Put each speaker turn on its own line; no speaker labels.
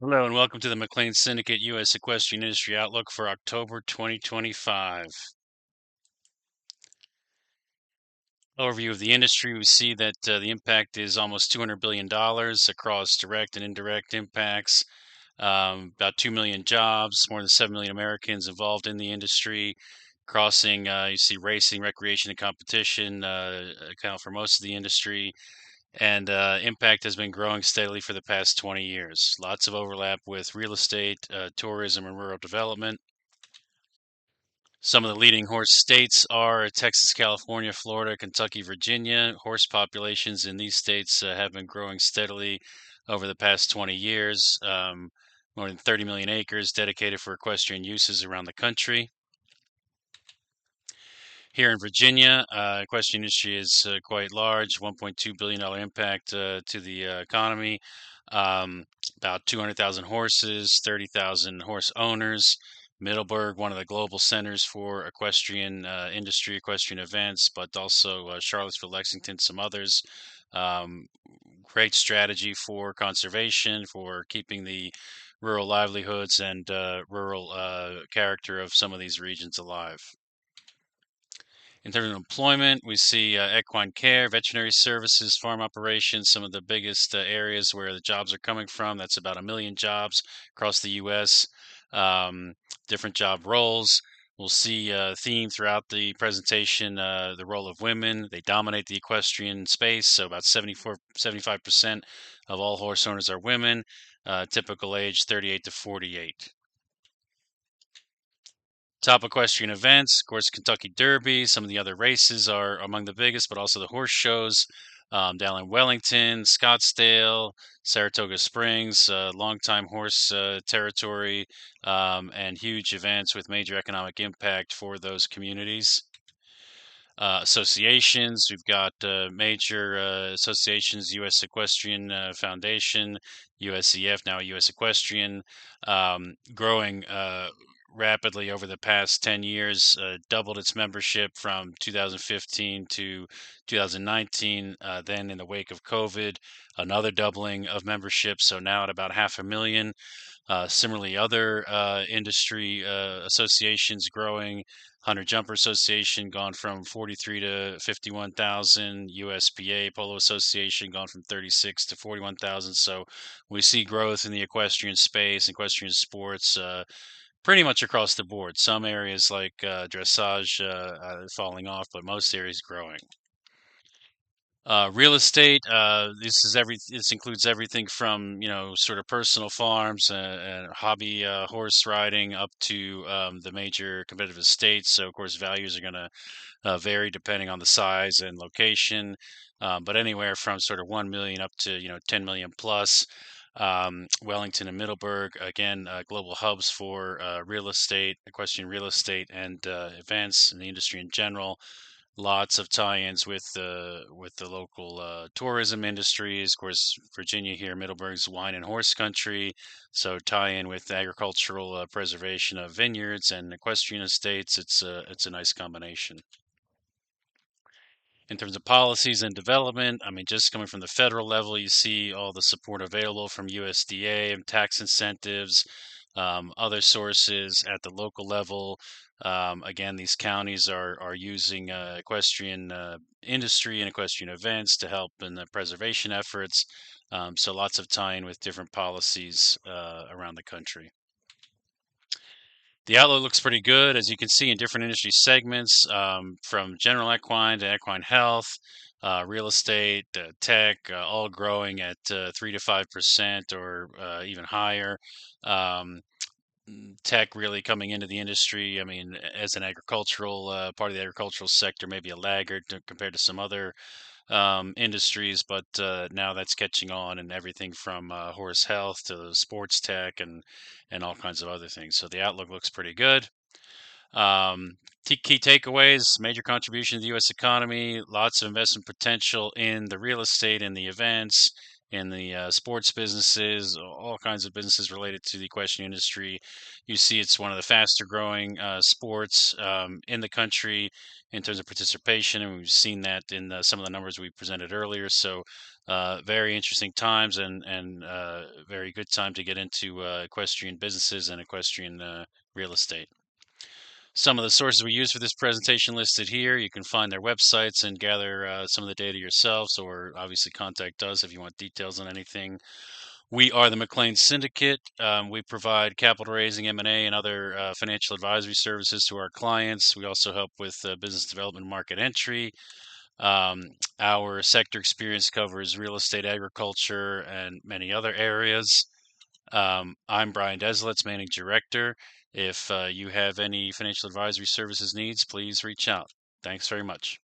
Hello and welcome to the McLean Syndicate U.S. Equestrian Industry Outlook for October 2025. Overview of the industry, we see that the impact is almost $200 billion across direct and indirect impacts, about 2 million jobs, more than 7 million Americans involved in the industry. Crossing, you see racing, recreation, and competition account for most of the industry. And impact has been growing steadily for the past 20 years. Lots of overlap with real estate, tourism, and rural development. Some of the leading horse states are Texas, California, Florida, Kentucky, Virginia. Horse populations in these states have been growing steadily over the past 20 years. More than 30 million acres dedicated for equestrian uses around the country. Here in Virginia, equestrian industry is quite large, $1.2 billion impact to the economy. About 200,000 horses, 30,000 horse owners. Middleburg, one of the global centers for equestrian industry, equestrian events, but also Charlottesville, Lexington, some others. Um, Great strategy for conservation, for keeping the rural livelihoods and rural character of some of these regions alive. In terms of employment, we see equine care, veterinary services, farm operations, some of the biggest areas where the jobs are coming from. That's about 1 million jobs across the U.S., um, different job roles. We'll see a theme throughout the presentation, the role of women. They dominate the equestrian space, so about 75% of all horse owners are women, typical age 38 to 48. Top equestrian events, of course, Kentucky Derby. Some of the other races are among the biggest, but also the horse shows down in Wellington, Scottsdale, Saratoga Springs, longtime horse territory, and huge events with major economic impact for those communities. Associations, we've got major associations, U.S. Equestrian Foundation, USEF, now U.S. Equestrian, growing rapidly over the past 10 years, doubled its membership from 2015 to 2019. Then, in the wake of COVID, another doubling of membership, so now at about 500,000. Similarly, other industry associations growing. Hunter Jumper Association gone from 43 to 51,000. USPA Polo Association gone from 36 to 41,000. So we see growth in the equestrian space, equestrian sports, pretty much across the board. Some areas like dressage falling off, but most areas growing. Real estate. This includes everything from sort of personal farms and hobby horse riding up to the major competitive estates. So of course values are going to vary depending on the size and location, but anywhere from sort of 1 million up to 10 million plus. Wellington and Middleburg, again, global hubs for real estate, equestrian real estate, and events in the industry in general. Lots of tie-ins with the local tourism industries. Of course, Virginia here, Middleburg's wine and horse country, so tie-in with agricultural preservation of vineyards and equestrian estates. It's a nice combination. In terms of policies and development, I mean, just coming from the federal level, you see all the support available from USDA and tax incentives, other sources at the local level. Again, these counties are using equestrian industry and equestrian events to help in the preservation efforts. So lots of tie-in with different policies around the country. The outlook looks pretty good, as you can see in different industry segments, from general equine to equine health, real estate, tech, all growing at 3 to 5% or even higher. Um, Tech really coming into the industry. I mean, as an agricultural part of the agricultural sector, maybe a laggard compared to some other industries, but now that's catching on, and everything from horse health to sports tech and all kinds of other things. So the outlook looks pretty good. Key takeaways: major contribution to the U.S. economy, lots of investment potential in the real estate and the events, in the sports businesses, all kinds of businesses related to the equestrian industry. You see, it's one of the faster growing sports in the country in terms of participation, and we've seen that in some of the numbers we presented earlier. So, very interesting times, and very good time to get into equestrian businesses and equestrian real estate. Some of the sources we use for this presentation listed here. You can find their websites and gather some of the data yourselves, or obviously contact us if you want details on anything. We are the McLean Syndicate. We provide capital raising, M&A, and other financial advisory services to our clients. We also help with business development, market entry. Our sector experience covers real estate, agriculture, and many other areas. I'm Brian Deslitz, Managing Director. If you have any financial advisory services needs, please reach out. Thanks very much.